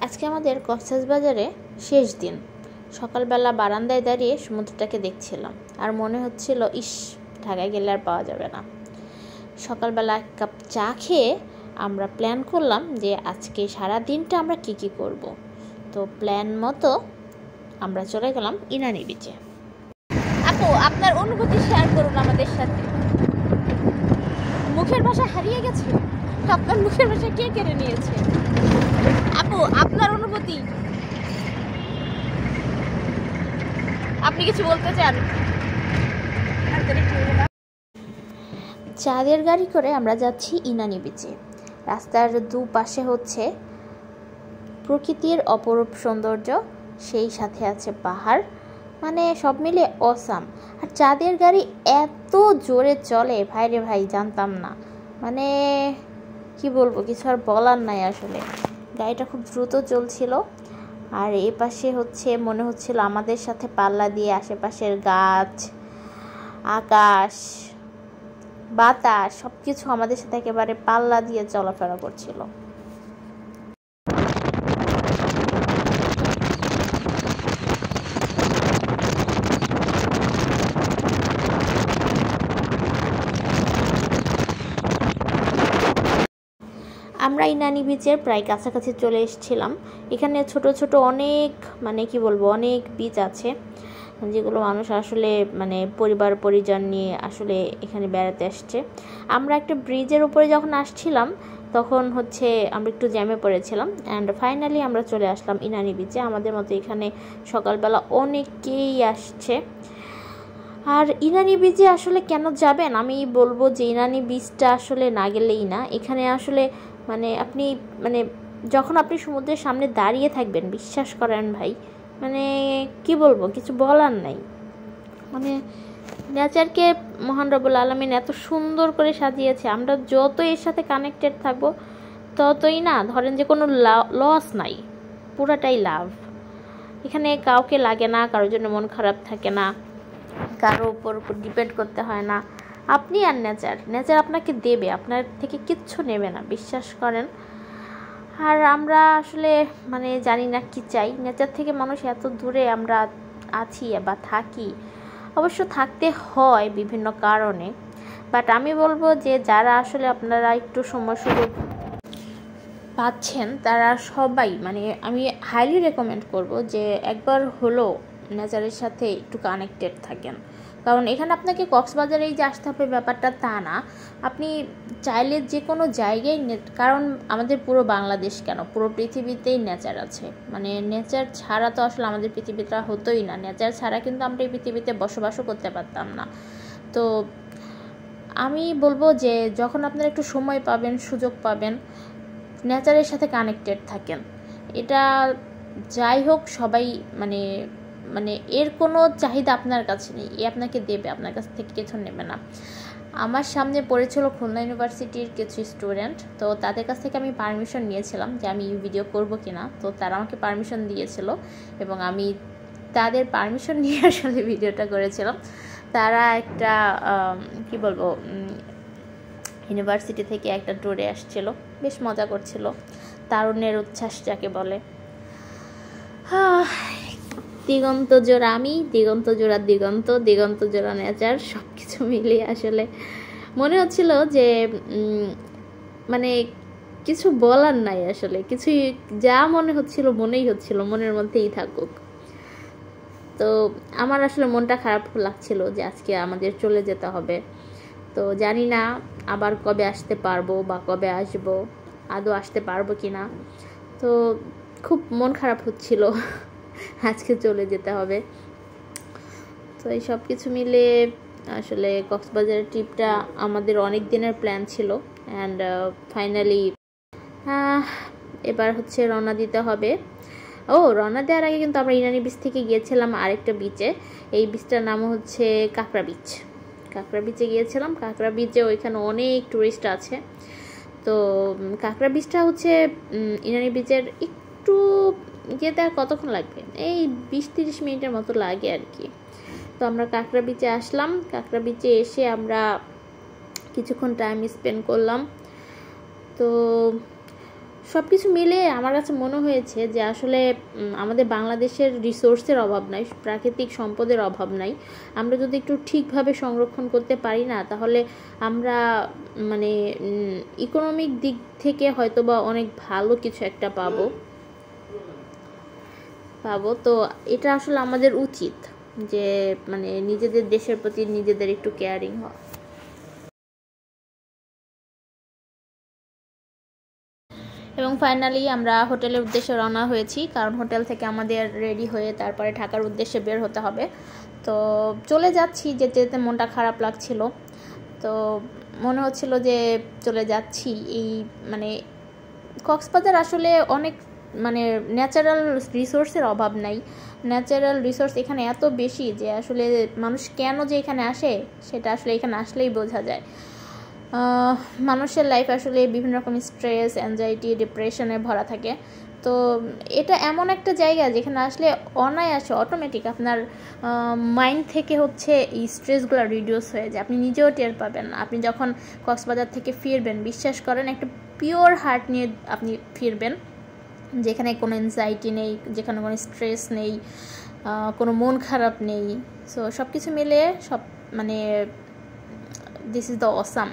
আজকে আমাদের কক্সবাজারে শেষ দিন। সকালবেলা বারান্দায় দাঁড়িয়ে সমুদ্রটাকে দেখছিলাম আর মনে হচ্ছিল ইস, ঢাকায় গেলে আর পাওয়া যাবে না। সকালবেলা এক কাপ চা খেয়ে আমরা প্ল্যান করলাম যে আজকে সারা দিনটা আমরা কি করব। তো প্ল্যান মতো আমরা চলে গেলাম ইনানি বিচে। আপু, আপনার অনুভূতি শেয়ার করুন আমাদের সাথে। মুখের ভাষা হারিয়ে গেছে, আপনার মুখের ভাষা কে কেড়ে নিয়েছে? আপু, আপনার অনুভূতি, আপনি কিছু বলতে চান? চাঁদের গাড়ি করে আমরা যাচ্ছি ইনানি বিচে। রাস্তার দুপাশে হচ্ছে প্রকৃতির অপরূপ সৌন্দর্য, সেই সাথে আছে পাহাড়, মানে সব মিলে অসাম। আর চাঁদের গাড়ি এত জোরে চলে ভাইরে ভাই, জানতাম না। মানে কি বলবো, কিছু আর বলার নাই আসলে। গাড়িটা খুব দ্রুত চলছিল আর এ পাশে হচ্ছে মনে হচ্ছিল আমাদের সাথে পাল্লা দিয়ে আশেপাশের গাছ, আকাশ, বাতাস সব কিছু আমাদের সাথে একেবারে পাল্লা দিয়ে চলাফেরা করছিল। আমরা ইনানি বিচের প্রায় কাছাকাছি চলে এসেছিলাম। এখানে ছোট ছোট অনেক, মানে কি বলবো, অনেক বিচ আছে যেগুলো মানুষ আসলে মানে পরিবার পরিজন নিয়ে আসলে এখানে বেড়াতে আসছে। আমরা একটা ব্রিজের উপরে যখন আসছিলাম তখন হচ্ছে আমরা একটু জ্যামে পড়েছিলাম অ্যান্ড ফাইনালি আমরা চলে আসলাম ইনানি বিচে। আমাদের মতো এখানে সকালবেলা অনেকেই আসছে। আর ইনানি বিচে আসলে কেন যাবেন, আমি বলবো যে ইনানি বিচটা আসলে না গেলেই না। এখানে আসলে আপনি যখন আপনি সমুদ্রের সামনে দাঁড়িয়ে থাকবেন, বিশ্বাস করেন ভাই, মানে কি বলবো, কিছু বলার নাই। মানে নেচারকে মহান রব্বুল আলামিন এত সুন্দর করে সাজিয়েছে, আমরা যত এর সাথে কানেক্টেড থাকবো ততই না ধরেন যে কোনো লস নাই, পুরাটাই লাভ। এখানে কাউকে লাগে না, কারোর জন্য মন খারাপ থাকে না, কারো উপর ডিপেন্ড করতে হয় না। আপনি আর নেচার আপনাকে দেবে, আপনার থেকে কিচ্ছু নেবে না, বিশ্বাস করেন। আর আমরা আসলে জানি না কি চাই, নেচার থেকে মানুষ এত দূরে আমরা আছি বা থাকি, অবশ্য থাকতে হয় বিভিন্ন কারণে। বাট আমি বলবো যে যারা আসলে আপনারা একটু সময় সুযোগ পাচ্ছেন তারা সবাই, আমি হাইলি রেকমেন্ড করব যে একবার হলো নেচারের সাথে একটু কানেক্টেড থাকেন। কারণ এখানে আপনাকে কক্সবাজারেই যে আসতে হবে ব্যাপারটা তা না, আপনি চাইলে যে কোনো জায়গায়, কারণ আমাদের পুরো বাংলাদেশ কেন পুরো পৃথিবীতেই নেচার আছে। নেচার ছাড়া তো আসলে আমাদের পৃথিবীটা হতোই না, নেচার ছাড়া কিন্তু আমরা এই পৃথিবীতে বসবাসও করতে পারতাম না। তো আমি বলবো যে যখন আপনারা একটু সময় পাবেন, সুযোগ পাবেন, নেচারের সাথে কানেক্টেড থাকেন। এটা যাই হোক সবাই এর কোনো চাহিদা আপনার কাছে নেই, এ আপনাকে দেবে, আপনার কাছ থেকে কিছু নেবে না। আমার সামনে পড়েছিল খুলনা ইউনিভার্সিটির কিছু স্টুডেন্ট, তো তাদের কাছ থেকে আমি পারমিশন নিয়েছিলাম যে আমি ভিডিও করব কিনা। তো তারা আমাকে পারমিশন দিয়েছিল এবং আমি তাদের পারমিশন নিয়ে আসলে ভিডিওটা করেছিলাম। তারা একটা কি বলবো, ইউনিভার্সিটি থেকে একটা ট্যুরে আসছিল, বেশ মজা করছিল, তারুণ্যের উচ্ছ্বাস যাকে বলে। দিগন্ত জোড়া আমি, দিগন্ত জোড়া দিগন্ত, দিগন্ত জোড়া নেচার, সব কিছু মিলিয়ে আসলে মনে হচ্ছিল যে কিছু বলার নাই আসলে, কিছুই যা মনে হচ্ছিল মনেই হচ্ছিল, মনের মধ্যেই থাকুক। তো আমার আসলে মনটা খারাপ লাগছিল যে আজকে আমাদের চলে যেতে হবে। তো জানি না আবার কবে আসতে পারবো বা কবে আসবো, আদৌ আসতে পারবো কিনা। তো খুব মন খারাপ হচ্ছিল আজকে চলে যেতে হবে। তো এই সব কিছু মিলে আসলে কক্সবাজারের ট্রিপটা আমাদের অনেক দিনের প্ল্যান ছিল অ্যান্ড ফাইনালি এবার হচ্ছে রওনা দিতে হবে। রওনা দেওয়ার আগে কিন্তু আমরা ইনানি বিচ থেকে গিয়েছিলাম আরেকটা বিচে। এই বিচটার নাম হচ্ছে কাঁকড়া বিচ। কাঁকড়া বিচে গিয়েছিলাম। কাঁকড়া বিচে ওইখানে অনেক টুরিস্ট আছে। তো কাঁকড়া বিচটা হচ্ছে ইনানি বিচের একটু যেতে আর কতক্ষণ লাগবে, এই 20-30 মিনিটের মতো লাগে আর কি। তো আমরা কাঁকড়া বিচে আসলাম। কাঁকড়া বিচে এসে আমরা কিছুক্ষণ টাইম স্পেন্ড করলাম। তো সব কিছু মিলে আমার কাছে মনে হয়েছে যে আসলে আমাদের বাংলাদেশের রিসোর্সের অভাব নাই, প্রাকৃতিক সম্পদের অভাব নাই। আমরা যদি একটু ঠিকভাবে সংরক্ষণ করতে পারি না, তাহলে আমরা মানে ইকোনমিক দিক থেকে হয়তো বা অনেক ভালো কিছু একটা পাবো। তো এটা আসলে আমাদের উচিত যে মানে নিজেদের দেশের প্রতি নিজেদের একটু কেয়ারিং হওয়া। এবং ফাইনালি আমরা হোটেলের উদ্দেশ্যে রওনা হয়েছি, কারণ হোটেল থেকে আমাদের রেডি হয়ে তারপরে ঢাকার উদ্দেশ্যে বের হতে হবে। তো চলে যাচ্ছি, যেতে যেতে মনটা খারাপ লাগছিল। তো মনে হচ্ছিল যে চলে যাচ্ছি এই মানে কক্সবাজার আসলে অনেক মানে ন্যাচারাল রিসোর্সের অভাব নাই। ন্যাচারাল রিসোর্স এখানে এত বেশি যে আসলে মানুষ কেন যে এখানে আসে সেটা আসলে এখানে আসলেই বোঝা যায়। মানুষের লাইফ আসলে বিভিন্ন রকম স্ট্রেস, অ্যাংজাইটি, ডিপ্রেশনে ভরা থাকে। তো এটা এমন একটা জায়গা যেখানে আসলে অনায়াসে অটোমেটিক আপনার মাইন্ড থেকে হচ্ছে এই স্ট্রেসগুলো রিডিউস হয়ে যায়, আপনি নিজেও টের পাবেন। আপনি যখন কক্সবাজার থেকে ফিরবেন, বিশ্বাস করেন একটা পিওর হার্ট নিয়ে আপনি ফিরবেন, যেখানে কোনো অ্যাংজাইটি নেই, যেখানে কোনো স্ট্রেস নেই, কোনো মন খারাপ নেই। সো সব কিছু মিলে সব মানে দিস ইজ দ্য অসাম।